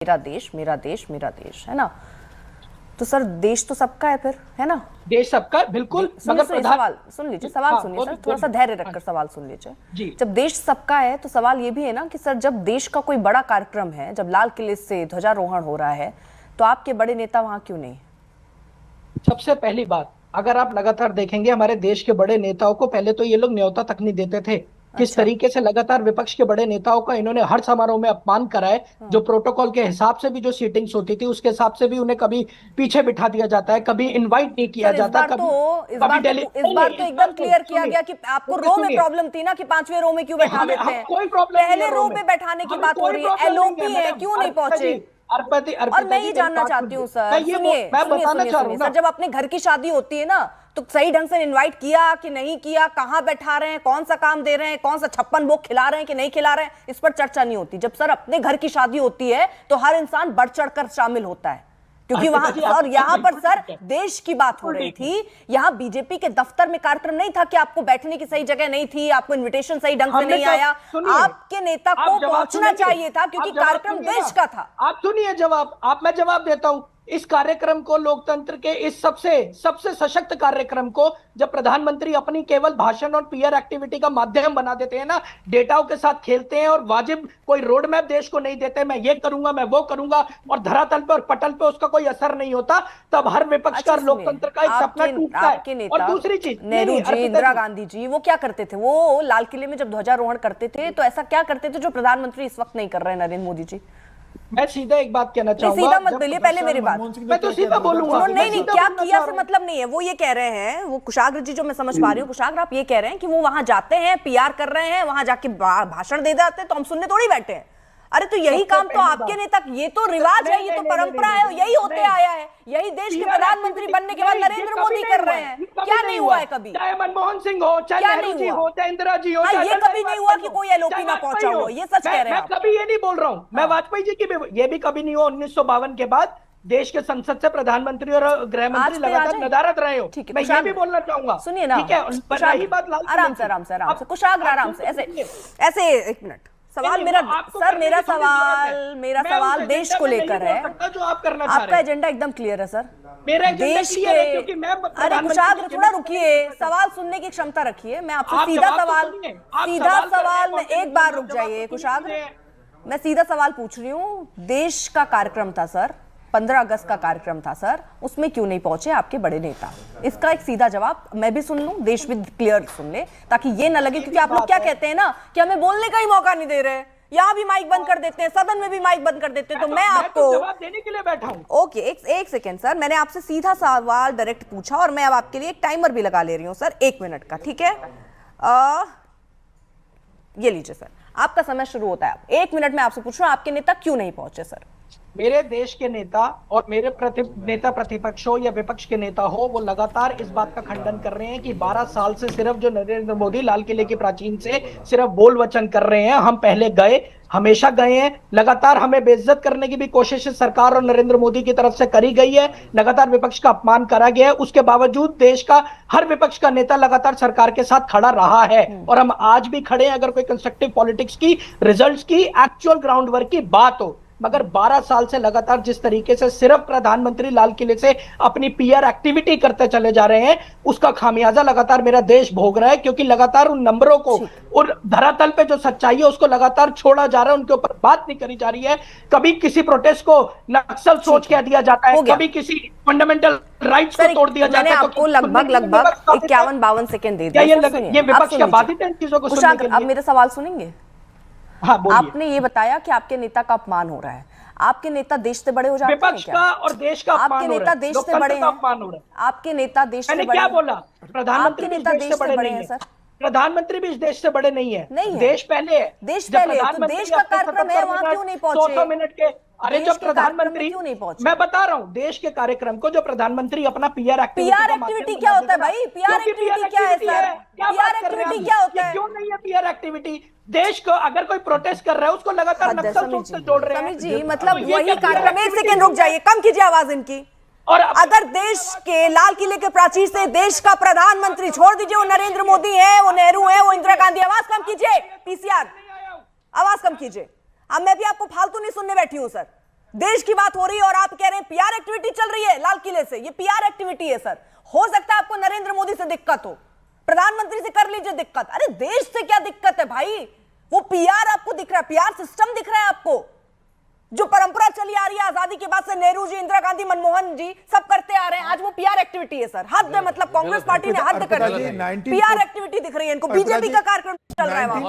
मेरा देश मेरा देश मेरा देश, है ना? तो सर देश तो सबका है फिर, है ना? देश सबका बिल्कुल। मगर सवाल सुन लीजिए, सवाल सुनिए सर, थोड़ा सा धैर्य रखकर सवाल सुन लीजिए। जब देश सबका है तो सवाल ये भी है ना कि सर जब देश का कोई बड़ा कार्यक्रम है, जब लाल किले से ध्वजारोहण हो रहा है, तो आपके बड़े नेता वहां क्यों नहीं? सबसे पहली बात, अगर आप लगातार देखेंगे हमारे देश के बड़े नेताओं को पहले तो ये लोग न्योता तक नहीं देते थे। किस तरीके से लगातार विपक्ष के बड़े नेताओं का इन्होंने हर समारोह में अपमान करा है। जो प्रोटोकॉल के हिसाब से भी जो सीटिंग्स होती थी उसके हिसाब से भी उन्हें कभी पीछे बिठा दिया जाता है, कभी इनवाइट नहीं किया जाता। इस बार तो एकदम क्लियर किया गया कि आपको रो में प्रॉब्लम थी ना कि 5वें रो में क्यों बैठा देते हैं? कोई प्रॉब्लम पहले रो पे बैठाने की बात हो रही है, एलओपी है, क्यों नहीं पहुंचे? और मैं ये जानना चाहती हूँ सर, सुनिए सर, जब अपने घर की शादी होती है ना तो सही ढंग से इनवाइट किया कि नहीं किया, कहां बैठा रहे हैं, कौन सा काम दे रहे हैं, कौन सा 56 भोग खिला रहे हैं कि नहीं खिला रहे हैं, इस पर चर्चा नहीं होती। जब सर अपने घर की शादी होती है तो हर इंसान बढ़ चढ़कर शामिल होता है, क्योंकि वहां और यहाँ पर सर देश की बात हो रही थी। यहाँ बीजेपी के दफ्तर में कार्यक्रम नहीं था कि आपको बैठने की सही जगह नहीं थी, आपको इनविटेशन सही ढंग से नहीं आया। आपके नेता को पहुंचना चाहिए था क्योंकि कार्यक्रम देश का था। आप सुनिए जवाब, मैं जवाब देता हूं। इस कार्यक्रम को, लोकतंत्र के इस सबसे सशक्त कार्यक्रम को जब प्रधानमंत्री अपनी केवल भाषण और पीआर एक्टिविटी का माध्यम बना देते हैं ना, डेटाओं के साथ खेलते हैं और वाजिब कोई रोड मैप देश को नहीं देते, मैं ये करूंगा मैं वो करूंगा, और धरातल पे और पटल पे उसका कोई असर नहीं होता, तब हर विपक्ष का लोकतंत्र का एक सपना टूटता है। और दूसरी चीज, नेहरू जी, इंदिरा गांधी जी, वो क्या करते थे? वो लाल किले में जब ध्वजारोहण करते थे तो ऐसा क्या करते थे जो प्रधानमंत्री इस वक्त नहीं कर रहे हैं, नरेंद्र मोदी जी? मैं सीधा एक बात कहना चाहूंगा। सीधा मत बोलिए, पहले मेरी बात। मैं तो सीधा बोलूंगा। नहीं, क्या किया से मतलब नहीं है। वो ये कह रहे हैं, वो कुशाग्र जी, जो मैं समझ पा रही हूँ, कुशाग्र आप ये कह रहे हैं कि वो वहां जाते हैं, पीआर कर रहे हैं, वहां जाके भाषण दे जाते हैं, तो हम सुनने थोड़ी बैठे हैं। अरे तो यही काम तो आपके नेता, ये तो रिवाज है, ये तो परंपरा है, यही होते आया है, यही देश के प्रधानमंत्री बनने के बाद नरेंद्र मोदी कर रहे हैं। क्या नहीं हुआ है कभी? चाहे मनमोहन सिंह हो, चाहे नेहरू जी हो, चाहे इंदिरा जी हो, ये कभी नहीं हुआ कि कोई एलओपी ना पहुंचा हो। ये सच कह रहे हैं? मैं कभी ये नहीं बोल रहा हूँ, मैं वाजपेयी जी की ये भी कभी नहीं हुआ। 1952 के बाद देश के संसद से प्रधानमंत्री और गृह मंत्री लगातार नदारत रहे हो। मैं ये भी बोलना चाहूंगा, सुनिए ना, ठीक है? रही बात आराम से कुशाग्र, आराम से, ऐसे एक मिनट। सवाल मेरा सर, मेरा सवाल देश को लेकर है। जो आप करना चाह रहे हैं, आपका एजेंडा एकदम क्लियर है सर। मेरा देश के, क्योंकि मैं, अरे कुशाग्र थोड़ा रुकिए, सवाल सुनने की क्षमता रखिए। मैं आपसे सीधा सवाल में एक बार रुक जाइए कुशाग्र, मैं सीधा सवाल पूछ रही हूँ। देश का कार्यक्रम था सर, 15 अगस्त का कार्यक्रम था सर, उसमें क्यों नहीं पहुंचे आपके बड़े नेता? इसका एक सीधा जवाब मैं भी सुन लूं, देश भी क्लियर सुन ले, ताकि ये ना लगे, क्योंकि आप लोग क्या कहते हैं ना कि हमें बोलने का ही मौका नहीं दे रहे, यहाँ भी माइक बंद कर देते हैं, सदन में भी माइक बंद कर देते हैं। तो मैं आपको जवाब देने के लिए बैठा हूं। ओके, एक सेकेंड सर, मैंने आपसे सीधा सवाल डायरेक्ट पूछा और मैं अब आपके लिए एक टाइमर भी लगा ले रही हूँ सर, 1 मिनट का, ठीक है? ये लीजिए सर, आपका समय शुरू होता है। 1 मिनट में आपसे पूछ रहा हूँ, आपके नेता क्यों नहीं पहुंचे सर? मेरे देश के नेता और मेरे नेता प्रतिपक्ष हो या विपक्ष के नेता हो, वो लगातार इस बात का खंडन कर रहे हैं कि 12 साल से सिर्फ जो नरेंद्र मोदी लाल किले की प्राचीन से सिर्फ बोल वचन कर रहे हैं। हम पहले गए, हमेशा गए हैं, लगातार हमें बेइज्जत करने की भी कोशिश सरकार और नरेंद्र मोदी की तरफ से करी गई है, लगातार विपक्ष का अपमान करा गया है। उसके बावजूद देश का हर विपक्ष का नेता लगातार सरकार के साथ खड़ा रहा है और हम आज भी खड़े हैं। अगर कोई कंस्ट्रक्टिव पॉलिटिक्स की, रिजल्ट्स की, एक्चुअल ग्राउंड वर्क की बात हो, मगर 12 साल से लगातार जिस तरीके से सिर्फ प्रधानमंत्री लाल किले से अपनी पीआर एक्टिविटी करते चले जा रहे हैं, उसका खामियाजा लगातार मेरा देश भोग रहा है। क्योंकि लगातार उन नंबरों को और धरातल पे जो सच्चाई है उसको लगातार छोड़ा जा रहा है, उनके ऊपर बात नहीं करी जा रही है। कभी किसी प्रोटेस्ट को नक्सल सोच कह दिया जाता है, कभी किसी फंडामेंटल राइट्स को तोड़ दिया जाता है। आपको लगभग 51-52 सेकंड दे दिया। ये विपक्ष क्या बाधित है इन चीजों को सुनने के लिए? अब मेरे सवाल सुनेंगे? हाँ, आपने ये बताया कि आपके नेता का अपमान हो रहा है। आपके नेता देश से बड़े हो जाते हैं क्या? विपक्ष का और देश का आपके नेता देश से बड़े हैं? आपके नेता देश से बड़े? मैंने क्या बोला? प्रधानमंत्री आपके नेता देश से बड़े हैं सर? प्रधानमंत्री भी इस देश से बड़े नहीं है। देश पहले है। देश पहले है तो देश का कार्यक्रम है, वहां क्यों नहीं पहुंचे? 100 मिनट के, अरे जब प्रधानमंत्री, मैं बता रहा हूँ, देश के कार्यक्रम को जो प्रधानमंत्री अपना पीआर एक्टिविटी क्या होता है भाई? पीआर एक्टिविटी क्या है सर? पीआर एक्टिविटी क्या होता है? क्यों नहीं है पीआर एक्टिविटी? देश को अगर कोई प्रोटेस्ट कर रहा है उसको लगातार नक्सल सोच से जोड़ रहे हैं। समीर जी, मतलब वही कार्यक्रम। 1 सेकंड रुक जाइए, कम कीजिए आवाज इनकी। और अगर देश के लाल किले के प्राचीर से देश का प्रधानमंत्री, छोड़ दीजिए वो नरेंद्र मोदी है, वो नेहरू है, वो इंदिरा गांधी, आवाज कम कीजिए, पीसीआर आवाज कम कीजिए। अब मैं भी आपको फालतू नहीं सुनने बैठी हूं सर। देश की बात हो रही है और आप कह रहे हैं पीआर एक्टिविटी चल रही है लाल किले से। ये पीआर एक्टिविटी है सर। हो सकता है आपको नरेंद्र मोदी से दिक्कत हो, प्रधानमंत्री से कर लीजिए दिक्कत, अरे देश से क्या दिक्कत है भाई? वो पीआर आपको दिख रहा है, पीआर सिस्टम दिख रहा है आपको, जो परंपरा चली आ रही है आजादी के बाद से, नेहरू जी, इंदिरा गांधी, मनमोहन जी सब करते आ रहे हैं, आज वो पीआर एक्टिविटी है सर। हद है, मतलब कांग्रेस पार्टी ने हद कर दी है। पीआर एक्टिविटी दिख रही है इनको, बीजेपी का कार्यक्रम चल रहा है वहां।